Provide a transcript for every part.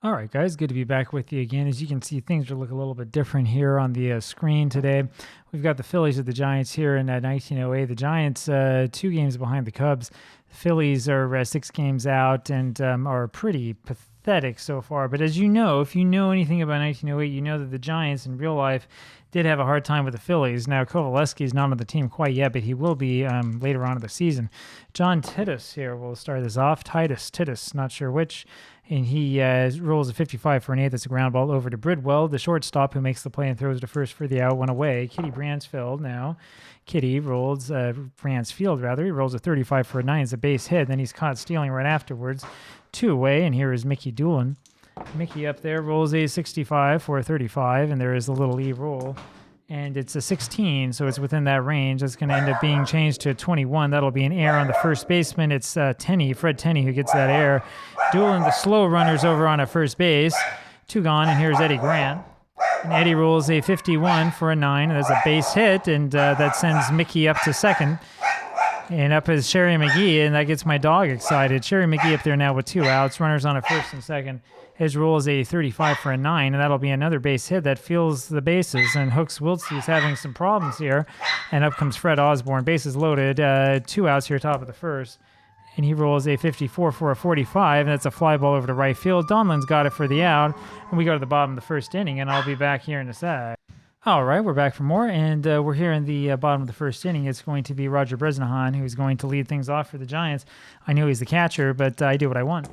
All right, guys, good to be back with you again. As you can see, things are looking a little bit different here on the screen today. We've got the Phillies at the Giants here in 1908. The Giants 2 games behind the Cubs. The Phillies are 6 games out and are pretty pathetic so far. But as you know, if you know anything about 1908, you know that the Giants in real life did have a hard time with the Phillies. Now, Kovaleski is not on the team quite yet, but he will be later on in the season. John Titus here will start this off. Titus, not sure which. And he rolls a 55 for an 8. That's a ground ball over to Bridwell, the shortstop, who makes the play and throws to first for the out, one away. Kitty Bransfield now. Kitty rolls, Bransfield rather. He rolls a 35 for a 9. It's a base hit. Then he's caught stealing right afterwards. 2 away, and here is Mickey Doolin. Mickey up there rolls a 65 for a 35, and there is a little E roll. And it's a 16, so it's within that range. It's going to end up being changed to a 21. That'll be an error on the first baseman. It's Fred Tenney, who gets that error. Doolin, the slow runner's over on a first base. 2 gone, and here's Eddie Grant. And Eddie rolls a 51 for a 9. There's a base hit, and that sends Mickey up to second. And up is Sherry McGee, and that gets my dog excited. Sherry McGee up there now with 2 outs. Runners on a first and second. His roll is a 35 for a 9, and that'll be another base hit that fills the bases. And Hooks Wiltsey is having some problems here. And up comes Fred Osborne. Bases loaded. 2 outs here, top of the first. And he rolls a 54 for a 45, and that's a fly ball over to right field. Donlan's got it for the out. And we go to the bottom of the first inning, and I'll be back here in a sec. All right, we're back for more, and we're here in the bottom of the first inning. It's going to be Roger Bresnahan, who's going to lead things off for the Giants. I know he's the catcher, but I do what I want.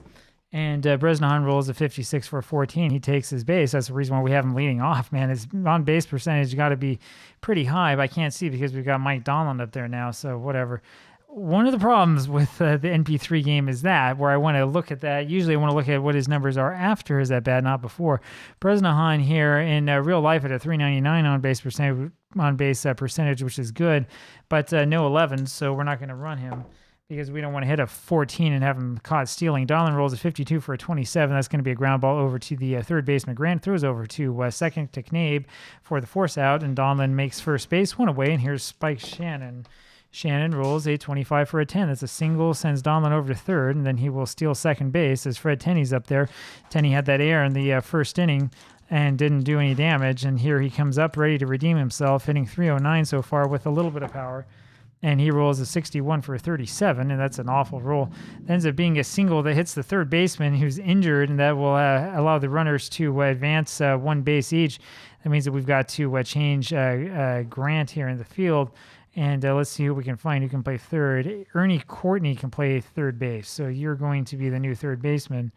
And Bresnahan rolls a 56 for a 14. He takes his base. That's the reason why we have him leading off, man. His on-base percentage got to be pretty high, but I can't see because we've got Mike Donlan up there now, so whatever. One of the problems with the NP3 game is that, where I want to look at that. Usually I want to look at what his numbers are after his at-bat, not before. Bresnahan here in real life at a 399 on-base percentage, which is good, but no 11s, so we're not going to run him because we don't want to hit a 14 and have him caught stealing. Donlan rolls a 52 for a 27. That's going to be a ground ball over to the third baseman. Grant throws over to second to Knabe for the force out, and Donlan makes first base, 1 away, and here's Spike Shannon. Shannon rolls a 25 for a 10. That's a single, sends Donlan over to third, and then he will steal second base as Fred Tenney's up there. Tenney had that error in the first inning and didn't do any damage, and here he comes up ready to redeem himself, hitting 309 so far with a little bit of power. And he rolls a 61 for a 37, and that's an awful roll. That ends up being a single that hits the third baseman who's injured, and that will allow the runners to advance 1 base each. That means that we've got to change Grant here in the field. And let's see who we can find who can play third. Ernie Courtney can play third base, so you're going to be the new third baseman.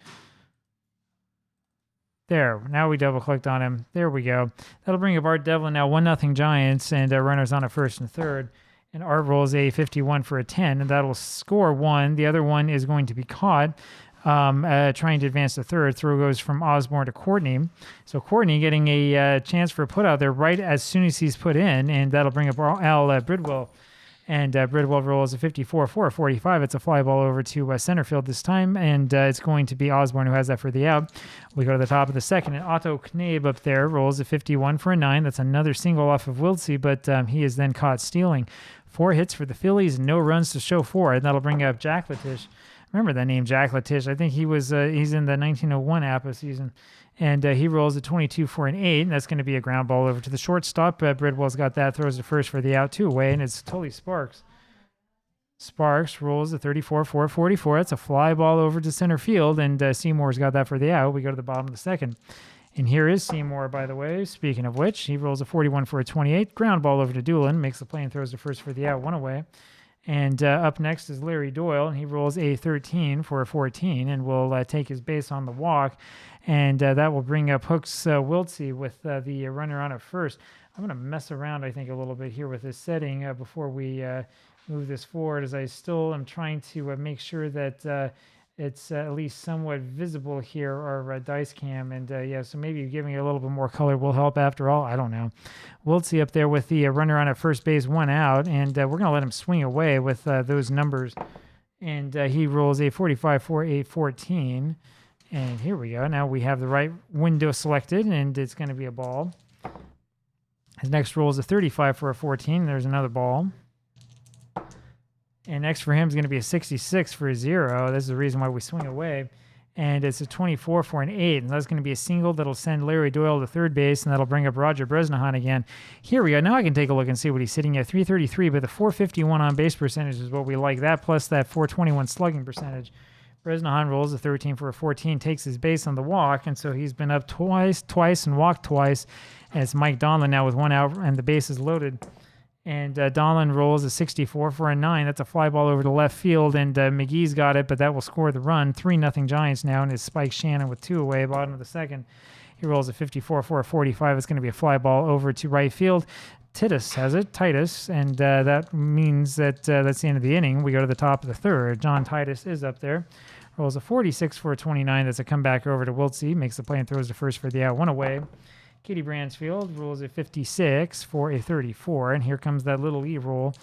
There, now we double-clicked on him. There we go. That'll bring up Art Devlin now, 1-0 Giants, and runners on a first and third. And Art rolls a 51 for a 10, and that'll score 1. The other one is going to be caught trying to advance to third. Throw goes from Osborne to Courtney. So Courtney getting a chance for a put out there right as soon as he's put in, and that'll bring up Al Bridwell. And Bridwell rolls a 54 for a 45. It's a fly ball over to center field this time, and it's going to be Osborne who has that for the out. We go to the top of the second, and Otto Knabe up there rolls a 51 for a 9. That's another single off of Wiltsey, but he is then caught stealing. 4 hits for the Phillies, and no runs to show for it. And that'll bring up Jack Latish. Remember that name, Jack Latish. I think he was he's in the 1901 APBA season. And he rolls a 22 for an 8, and that's going to be a ground ball over to the shortstop. Bridwell's got that, throws to first for the out, 2 away, and it's totally Sparks. Sparks rolls a 34 for a 44. That's a fly ball over to center field, and Seymour's got that for the out. We go to the bottom of the second. And here is Seymour, by the way. Speaking of which, he rolls a 41 for a 28. Ground ball over to Doolin, makes the play and throws to first for the out, 1 away. And up next is Larry Doyle, and he rolls a 13 for a 14 and will take his base on the walk. And that will bring up Hooks Wiltsey with the runner on at first. I'm going to mess around, I think, a little bit here with this setting before we move this forward, as I still am trying to make sure that it's at least somewhat visible here, our dice cam. And yeah, so maybe giving it a little bit more color will help after all. I don't know. Wiltsey up there with the runner on at first base, 1 out, and we're going to let him swing away with those numbers. And he rolls a 45 for a 14. And here we go. Now we have the right window selected, and it's going to be a ball. His next roll is a 35 for a 14. There's another ball. And next for him is going to be a 66 for a 0. This is the reason why we swing away. and it's a 24 for an 8, and that's going to be a single that'll send Larry Doyle to third base, and that'll bring up Roger Bresnahan again. Here we go. Now I can take a look and see what he's sitting at, 333, but the 451 on base percentage is what we like. That plus that 421 slugging percentage. Bresnahan rolls a 13 for a 14, takes his base on the walk, and so he's been up twice, and walked twice. And it's Mike Donlin now with 1 out, and the base is loaded. And Donlin rolls a 64 for a 9. That's a fly ball over to left field, and McGee's got it, but that will score the run. 3-0 Giants now, and it's Spike Shannon with 2 away, bottom of the second. He rolls a 54 for a 45. It's going to be a fly ball over to right field. Titus has it, Titus, and that means that that's the end of the inning. We go to the top of the third. John Titus is up there. Rolls a 46 for a 29. That's a comeback over to Wiltsey. Makes the play and throws to first for the out. 1 away. Kitty Bransfield rolls a 56 for a 34, and here comes that little E roll,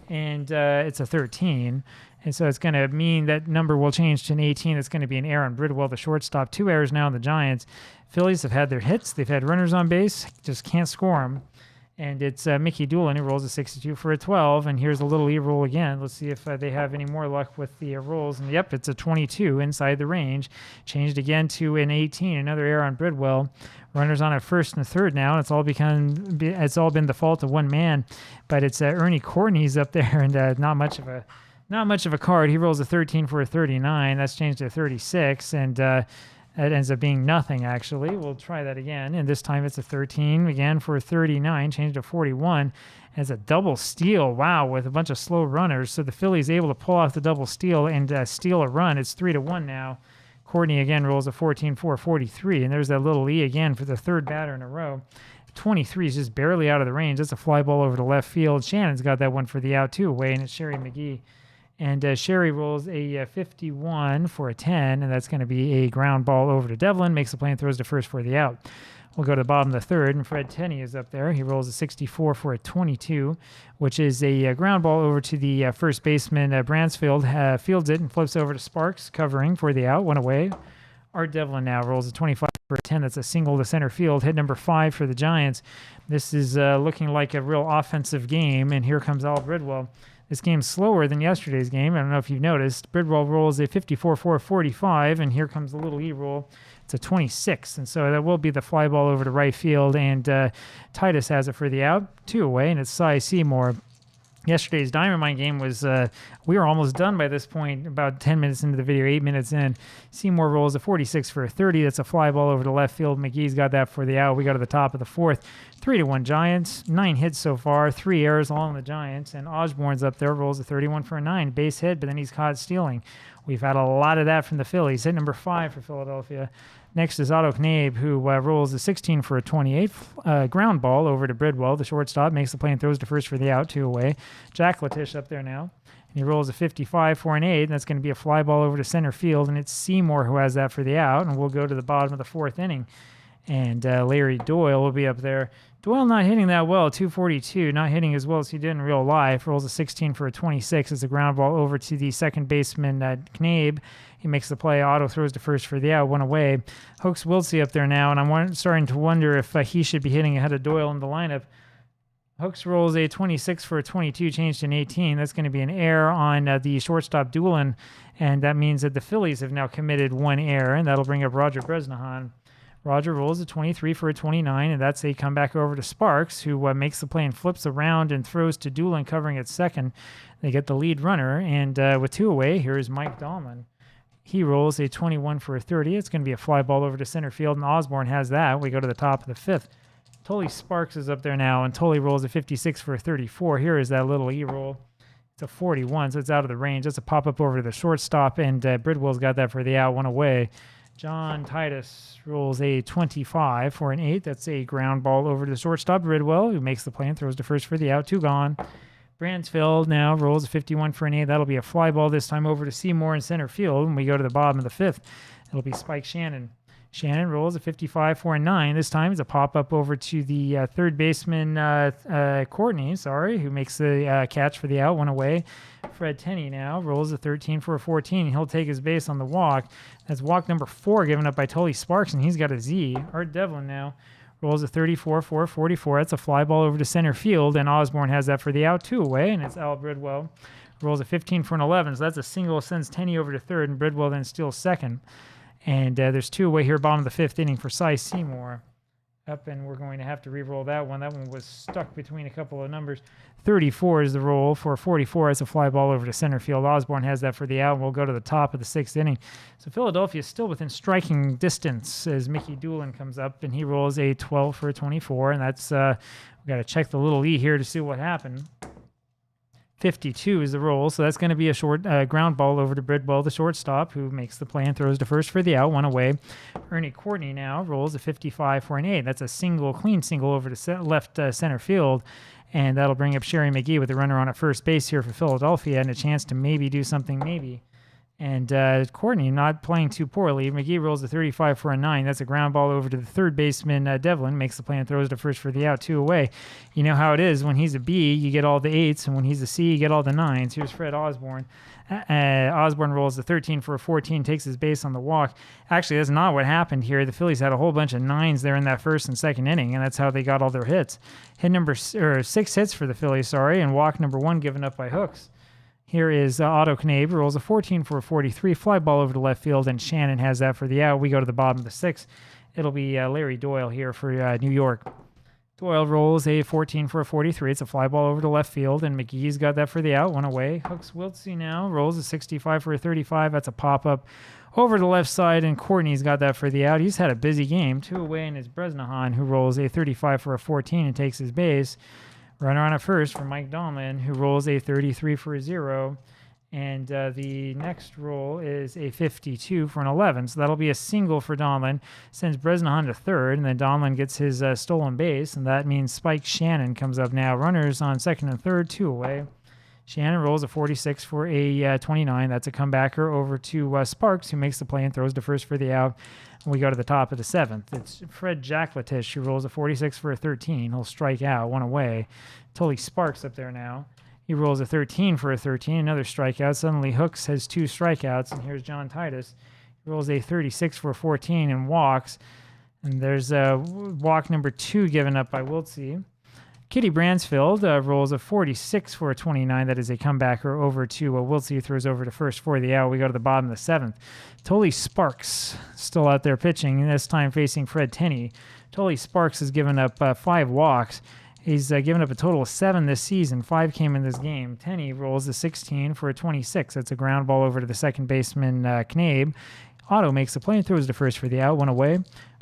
and it's a 13, and so it's going to mean that number will change to an 18. It's going to be an error on Bridwell, the shortstop. 2 errors now on the Giants. Phillies have had their hits. They've had runners on base, just can't score them, and it's Mickey Doolin who rolls a 62 for a 12, and here's a little E roll again. Let's see if they have any more luck with the rolls, and yep, it's a 22 inside the range. Changed again to an 18, another error on Bridwell. Runners on at first and third now, and it's all been the fault of one man, but it's Ernie Courtney's up there, and not much of a card. He rolls a 13 for a 39. That's changed to a 36, and it ends up being nothing actually. We'll try that again, and this time it's a 13 again for a 39, changed to 41. As a double steal, wow, with a bunch of slow runners. So the Phillies able to pull off the double steal and steal a run. It's 3-1 now. Courtney again rolls a 14 for a 43, and there's that little E again for the third batter in a row. 23 is just barely out of the range. That's a fly ball over to left field. Shannon's got that one for the out 2 away, and it's Sherry McGee. And Sherry rolls a 51 for a 10, and that's going to be a ground ball over to Devlin. Makes the play and throws to first for the out. We'll go to the bottom of the third, and Fred Tenney is up there. He rolls a 64 for a 22, which is a ground ball over to the first baseman. Bransfield fields it and flips over to Sparks, covering for the out, 1 away. Art Devlin now rolls a 25 for a 10. That's a single to center field. Hit number 5 for the Giants. This is looking like a real offensive game, and here comes Al Bridwell. This game's slower than yesterday's game. I don't know if you've noticed. Bridwell rolls a 54 for a 45, and here comes the little E roll. It's a 26, and so that will be the fly ball over to right field, and Titus has it for the out, 2 away, and it's Cy Seymour. Yesterday's Diamond Mine game was, we were almost done by this point, about 10 minutes into the video, 8 minutes in. Seymour rolls a 46 for a 30. That's a fly ball over to left field. McGee's got that for the out. We go to the top of the fourth. 3-1 Giants. 9 hits so far. 3 errors all on the Giants. And Osborne's up there, rolls a 31 for a 9. Base hit, but then he's caught stealing. We've had a lot of that from the Phillies. Hit number 5 for Philadelphia. Next is Otto Knabe, who rolls a 16 for a 28. Ground ball over to Bridwell, the shortstop. Makes the play and throws to first for the out, 2 away. Jack Latish up there now. And he rolls a 55 for an 8. And that's going to be a fly ball over to center field. And it's Seymour who has that for the out. And we'll go to the bottom of the 4th inning. And Larry Doyle will be up there. Doyle not hitting that well, 242, not hitting as well as he did in real life. Rolls a 16 for a 26 as a ground ball over to the second baseman, Knabe. He makes the play. Otto throws to first for the out, 1 away. Hoax Wiltsey up there now, and I'm starting to wonder if he should be hitting ahead of Doyle in the lineup. Hooks rolls a 26 for a 22, changed to an 18. That's going to be an error on the shortstop Doolin, and that means that the Phillies have now committed 1 error, and that'll bring up Roger Bresnahan. Roger rolls a 23 for a 29, and that's a comeback over to Sparks, who makes the play and flips around and throws to Doolin covering at second. They get the lead runner, and with 2 away, here's Mike Dahlman. He rolls a 21 for a 30. It's going to be a fly ball over to center field, and Osborne has that. We go to the top of the 5th. Tully Sparks is up there now, and Tully rolls a 56 for a 34. Here is that little E-roll. It's a 41, so it's out of the range. That's a pop-up over to the shortstop, and Bridwell's got that for the out, 1 away. John Titus rolls a 25 for an 8. That's a ground ball over to the shortstop, Bridwell, who makes the play and throws to first for the out, 2 gone. Bransfield now rolls a 51 for an 8. That'll be a fly ball this time over to Seymour in center field. When we go to the bottom of the 5th, it'll be Spike Shannon. Shannon rolls a 55 for a 9. This time it's a pop-up over to the third baseman, Courtney, who makes the catch for the out, 1 away. Fred Tenney now rolls a 13 for a 14. He'll take his base on the walk. That's walk number 4 given up by Tully Sparks, and he's got a Z. Art Devlin now rolls a 34 for a 44. That's a fly ball over to center field, and Osborne has that for the out, 2 away, and it's Al Bridwell. Rolls a 15 for an 11, so that's a single, sends Tenney over to third, and Bridwell then steals second. And there's 2 away here, bottom of the 5th inning for Cy Seymour. Up, and we're going to have to re-roll that one. That one was stuck between a couple of numbers. 34 is the roll for 44. It's a fly ball over to center field. Osborne has that for the out. We'll go to the top of the 6th inning. So Philadelphia is still within striking distance as Mickey Doolin comes up, and he rolls a 12 for a 24. And that's, we got to check the little E here to see what happened. 52 is the roll, so that's going to be a short ground ball over to Bridwell, the shortstop, who makes the play and throws to first for the out, 1 away. Ernie Courtney now rolls a 55 for an 8. That's a single, clean single over to left center field, and that'll bring up Sherry McGee with a runner on at first base here for Philadelphia and a chance to maybe do something, maybe. And Courtney not playing too poorly. McGee rolls a 35 for a 9. That's a ground ball over to the third baseman, Devlin. Makes the play and throws to first for the out, 2 away. You know how it is. When he's a B, you get all the 8s. And when he's a C, you get all the 9s. Here's Fred Osborne. Osborne rolls the 13 for a 14, takes his base on the walk. Actually, that's not what happened here. The Phillies had a whole bunch of 9s there in that first and second inning, and that's how they got all their hits. 6 hits for the Phillies, and walk number 1 given up by Hooks. Here is Otto Knabe, rolls a 14 for a 43, fly ball over to left field, and Shannon has that for the out. We go to the bottom of the 6th. It'll be Larry Doyle here for New York. Doyle rolls a 14 for a 43. It's a fly ball over to left field, and McGee's got that for the out, 1 away. Hooks Wiltsey now rolls a 65 for a 35. That's a pop-up over the left side, and Courtney's got that for the out. He's had a busy game. 2 away, and it's Bresnahan, who rolls a 35 for a 14 and takes his base. Runner on at first for Mike Donlin, who rolls a 33 for a 0. And the next roll is a 52 for an 11. So that'll be a single for Donlin. Sends Bresnahan to third, and then Donlin gets his stolen base, and that means Spike Shannon comes up now. Runners on second and third, 2 away. Shannon rolls a 46 for a 29. That's a comebacker over to Sparks, who makes the play and throws to first for the out. And we go to the top of the 7th. It's Fred Jackletish, who rolls a 46 for a 13. He'll strike out, 1 away. Tully Sparks up there now. He rolls a 13 for a 13, another strikeout. Suddenly Hooks has 2 strikeouts, and here's John Titus. He rolls a 36 for a 14 and walks. And there's walk number 2 given up by Wiltsey. Kitty Bransfield rolls a 46 for a 29. That is a comebacker over to Wiltsey, who throws over to first for the out. We go to the bottom of the 7th. Tully Sparks still out there pitching, this time facing Fred Tenney. Tully Sparks has given up 5 walks. He's given up a total of 7 this season. 5 came in this game. Tenney rolls a 16 for a 26. That's a ground ball over to the second baseman, Knabe. Otto makes the play and throws to first for the out, 1 away.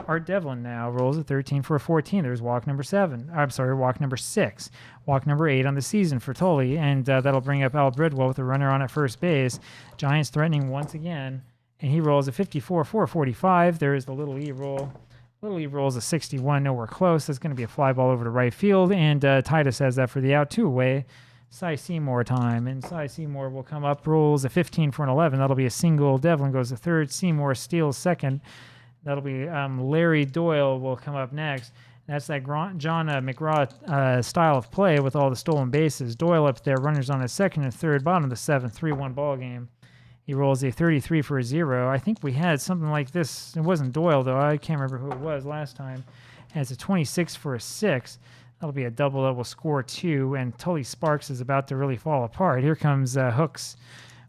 Art Devlin now rolls a 13 for a 14. There's walk number 6. Walk number 8 on the season for Tully, and that'll bring up Al Bridwell with a runner on at first base. Giants threatening once again, and he rolls a 54 for a 45. There is the little E roll. Little E rolls a 61, nowhere close. That's going to be a fly ball over to right field, and Titus has that for the out, 2 away. Cy Seymour time, and Cy Seymour will come up, rolls a 15 for an 11. That'll be a single. Devlin goes to third. Seymour steals second. That'll be Larry Doyle will come up next. That's that John McGraw style of play with all the stolen bases. Doyle up there, runners on his second and third, bottom of the 7th, 3-1 ball game. He rolls a 33 for a 0. I think we had something like this. It wasn't Doyle, though. I can't remember who it was last time. And it's a 26 for a 6. That'll be a double that will score 2, and Tully Sparks is about to really fall apart. Here comes Hooks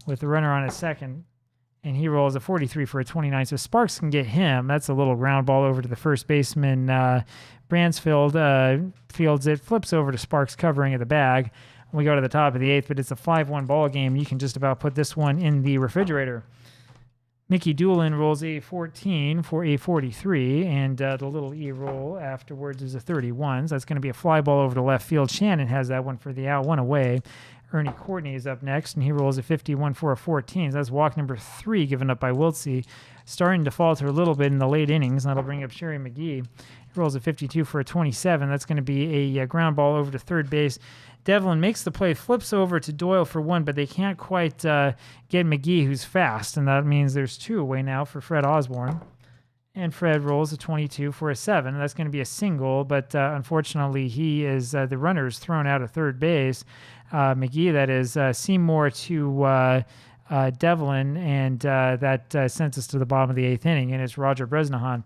with the runner on his second, and he rolls a 43 for a 29. So Sparks can get him. That's a little ground ball over to the first baseman. Bransfield fields it, flips over to Sparks covering of the bag. We go to the top of the 8th, but it's a 5-1 ball game. You can just about put this one in the refrigerator. Mickey Doolin rolls a 14 for a 43, and the little E roll afterwards is a 31. So that's going to be a fly ball over to left field. Shannon has that one for the out, 1 away. Ernie Courtney is up next, and he rolls a 51 for a 14. So that's walk number 3 given up by Wiltsey. Starting to falter a little bit in the late innings, and that'll bring up Sherry McGee. He rolls a 52 for a 27. That's going to be a ground ball over to third base. Devlin makes the play, flips over to Doyle for 1, but they can't quite get McGee, who's fast, and that means there's 2 away now for Fred Osborne. And Fred rolls a 22 for a 7. That's going to be a single, but unfortunately he is the runner is thrown out of third base. McGee, that is Seymour to Devlin, and that sends us to the bottom of the 8th inning, and it's Roger Bresnahan.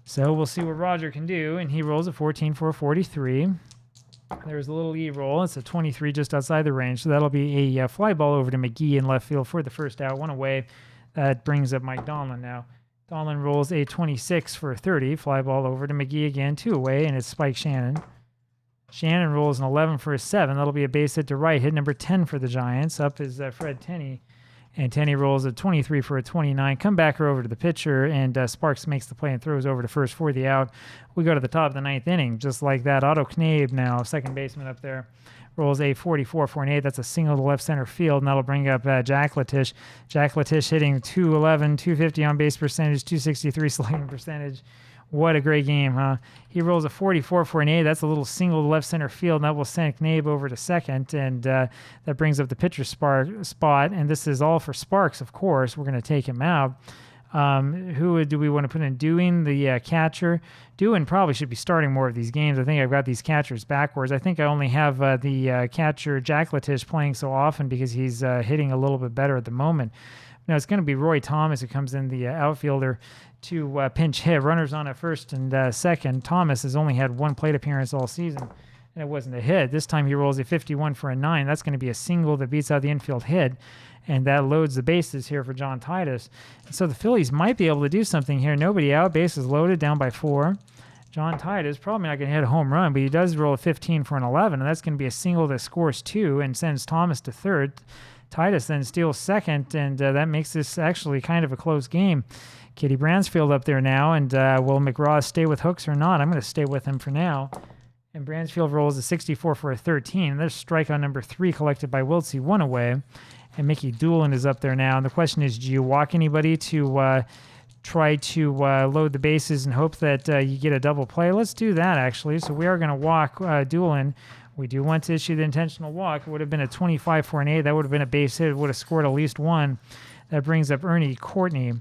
So we'll see what Roger can do, and he rolls a 14 for a 43. There's a little E roll. It's a 23 just outside the range. So that'll be a fly ball over to McGee in left field for the first out, 1 away. That brings up Mike Donlin now. Donlin rolls a 26 for a 30. Fly ball over to McGee again, 2 away, and it's Spike Shannon. Shannon rolls an 11 for a 7. That'll be a base hit to right. Hit number 10 for the Giants. Up is Fred Tenney. And Tenney rolls a 23 for a 29. Come back over to the pitcher, and Sparks makes the play and throws over to first for the out. We go to the top of the 9th inning, just like that. Otto Knabe now, second baseman up there, rolls a 44 for an 8. That's a single to left center field, and that'll bring up Jack Latish. Jack Latish hitting 211, 250 on base percentage, 263 slugging percentage. What a great game, huh? He rolls a 44 for an 8. That's a little single to left center field, and that will send Knabe over to second, and that brings up the pitcher spot. And this is all for Sparks, of course. We're going to take him out. Who do we want to put in? Dewing, the catcher. Dewing probably should be starting more of these games. I think I've got these catchers backwards. I think I only have the catcher Jack Latish playing so often because he's hitting a little bit better at the moment. Now, it's going to be Roy Thomas who comes in, the outfielder, to pinch hit. Runners on at first and second. Thomas has only had 1 plate appearance all season, and it wasn't a hit. This time he rolls a 51 for a 9. That's going to be a single that beats out the infield hit, and that loads the bases here for John Titus. And so the Phillies might be able to do something here. Nobody out. Bases loaded, down by 4. John Titus probably not going to hit a home run, but he does roll a 15 for an 11, and that's going to be a single that scores 2 and sends Thomas to third. Titus then steals second, and that makes this actually kind of a close game. Kitty Bransfield up there now, and will McGraw stay with Hooks or not? I'm going to stay with him for now. And Bransfield rolls a 64 for a 13. And there's strikeout number 3 collected by Wiltsey, 1 away. And Mickey Doolin is up there now. And the question is, do you walk anybody to try to load the bases and hope that you get a double play? Let's do that, actually. So we are going to walk Doolin. We do want to issue the intentional walk. It would have been a 25 for an 8. That would have been a base hit. It would have scored at least 1. That brings up Ernie Courtney.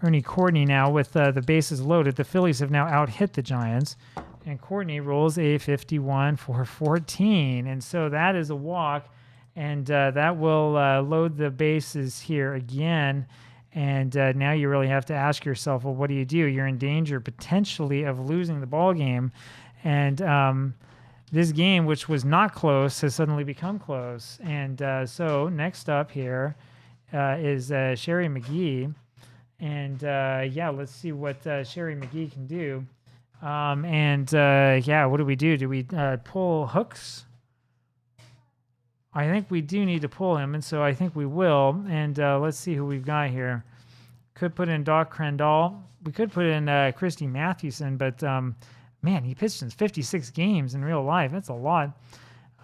Ernie Courtney now with the bases loaded. The Phillies have now out-hit the Giants. And Courtney rolls a 51 for 14. And so that is a walk. And that will load the bases here again. And now you really have to ask yourself, well, what do you do? You're in danger potentially of losing the ball game. And this game, which was not close, has suddenly become close. And so next up here is Sherry McGee. And yeah, let's see what Sherry McGee can do. Yeah, what do we do? Do we pull Hooks? I think we do need to pull him, and so I think we will. And let's see who we've got here. Could put in Doc Crandall. We could put in Christy Mathewson, but man, he pitched in 56 games in real life. That's a lot.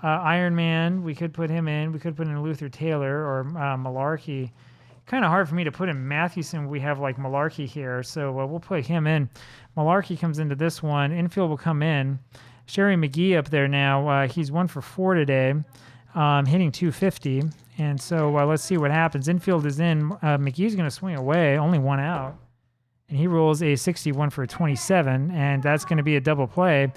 Iron Man, we could put him in. We could put in Luther Taylor or Malarkey. Kind of hard for me to put in Mathewson. We have like Malarkey here, so we'll put him in. Malarkey comes into this one. Infield will come in. Sherry McGee up there now. He's 1 for 4 today, hitting 250. And so let's see what happens. Infield is in. McGee's going to swing away, only 1 out. And he rolls a 61 for a 27, and that's going to be a double play.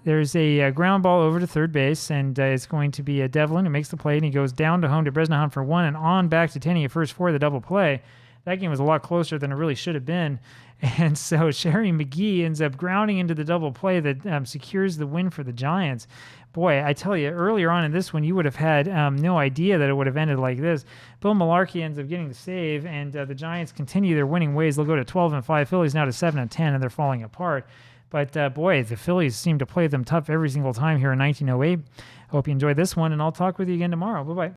There's a ground ball over to third base, and it's going to be Devlin who makes the play, and he goes down to home to Bresnahan for 1 and on back to Tenney at first for the double play. That game was a lot closer than it really should have been. And so Sherry McGee ends up grounding into the double play that secures the win for the Giants. Boy, I tell you, earlier on in this one, you would have had no idea that it would have ended like this. Bill Malarkey ends up getting the save, and the Giants continue their winning ways. They'll go to 12-5. Phillies now to 7-10, and they're falling apart. But boy, the Phillies seem to play them tough every single time here in 1908. Hope you enjoyed this one, and I'll talk with you again tomorrow. Bye-bye.